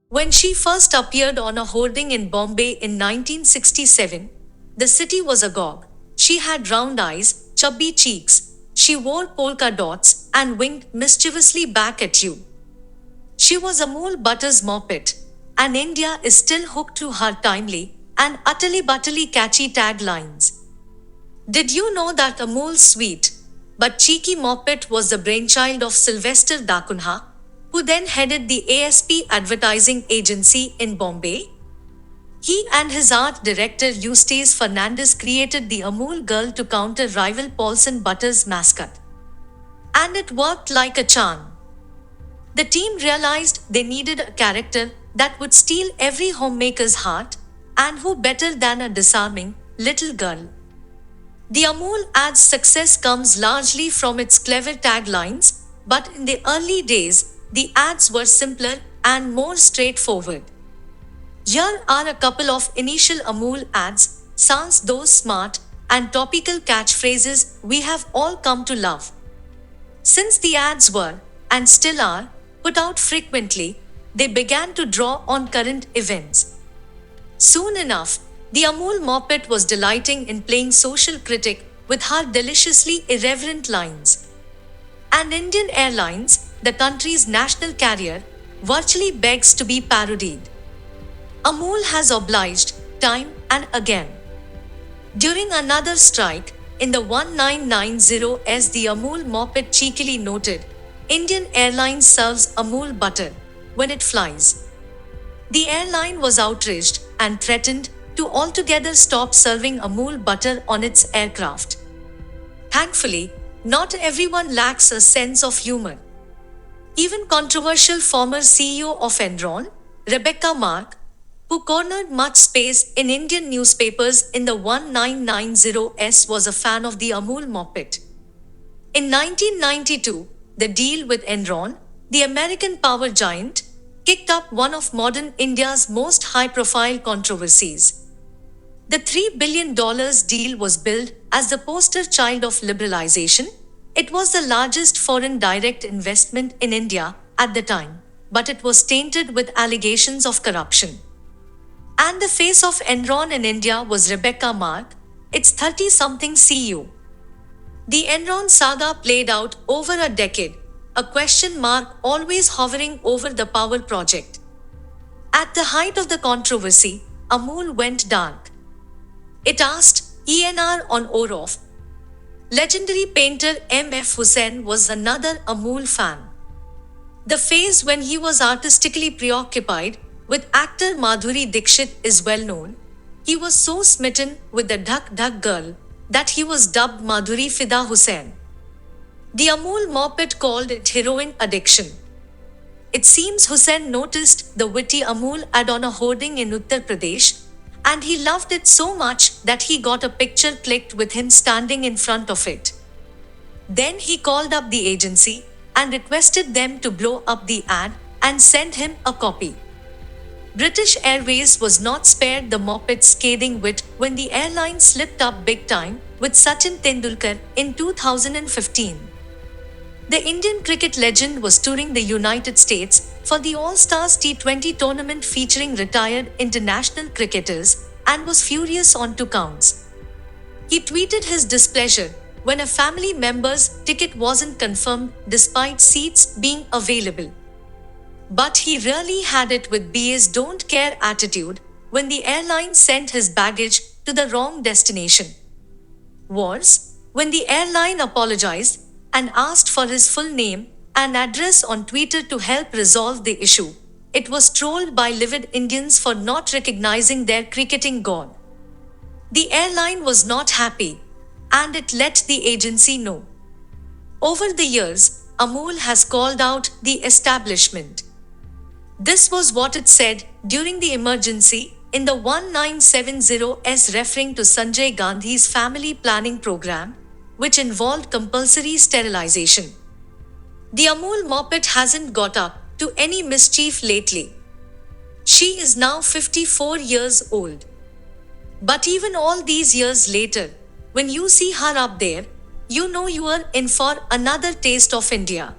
When she first appeared on a hoarding in Bombay in 1967, the city was agog. She had round eyes, chubby cheeks, she wore polka dots and winked mischievously back at you. She was Amul Butter's moppet, and India is still hooked to her timely and utterly catchy taglines. Did you know that Amul's sweet but cheeky moppet was the brainchild of Sylvester Dakunha, who then headed the ASP advertising agency in Bombay? He and his art director Eustace Fernandez created the Amul Girl to counter rival Paulson Butter's mascot. And it worked like a charm. The team realized they needed a character that would steal every homemaker's heart, and who better than a disarming little girl? The Amul ad's success comes largely from its clever taglines, but in the early days, the ads were simpler and more straightforward. Here are a couple of initial Amul ads, sans those smart and topical catchphrases we have all come to love. Since the ads were, and still are, put out frequently, they began to draw on current events. Soon enough, the Amul moppet was delighting in playing social critic with her deliciously irreverent lines. And Indian Airlines, the country's national carrier, virtually begs to be parodied. Amul has obliged, time and again. During another strike, in the 1990s, the Amul moppet cheekily noted, Indian Airlines serves Amul butter when it flies. The airline was outraged and threatened to altogether stop serving Amul butter on its aircraft. Thankfully, not everyone lacks a sense of humor. Even controversial former CEO of Enron, Rebecca Mark, who cornered much space in Indian newspapers in the 1990s, was a fan of the Amul moppet. In 1992, the deal with Enron, the American power giant, kicked up one of modern India's most high-profile controversies. The $3 billion deal was billed as the poster child of liberalization. It was the largest foreign direct investment in India at the time, but it was tainted with allegations of corruption. And the face of Enron in India was Rebecca Mark, its 30-something CEO. The Enron saga played out over a decade, a question mark always hovering over the power project. At the height of the controversy, Amul went dark. It asked ENR on Orof. Legendary painter M.F. Hussain was another Amul fan. The phase when he was artistically preoccupied with actor Madhuri Dixit is well known. He was so smitten with the Dhak Dhak girl that he was dubbed Madhuri Fida Hussain. The Amul moppet called it heroin addiction. It seems Hussain noticed the witty Amul ad on a hoarding in Uttar Pradesh, and he loved it so much that he got a picture clicked with him standing in front of it. Then he called up the agency and requested them to blow up the ad and send him a copy. British Airways was not spared the moppet's scathing wit when the airline slipped up big time with Sachin Tendulkar in 2015. The Indian cricket legend was touring the United States for the All-Stars T20 tournament featuring retired international cricketers and was furious on two counts. He tweeted his displeasure when a family member's ticket wasn't confirmed despite seats being available. But he really had it with BA's don't care attitude when the airline sent his baggage to the wrong destination. Worse, when the airline apologized and asked for his full name and address on Twitter to help resolve the issue, it was trolled by livid Indians for not recognizing their cricketing god. The airline was not happy, and it let the agency know. Over the years, Amul has called out the establishment. This was what it said during the emergency in the 1970s, referring to Sanjay Gandhi's family planning program, which involved compulsory sterilization. The Amul moppet hasn't got up to any mischief lately. She is now 54 years old. But even all these years later, when you see her up there, you know you are in for another taste of India.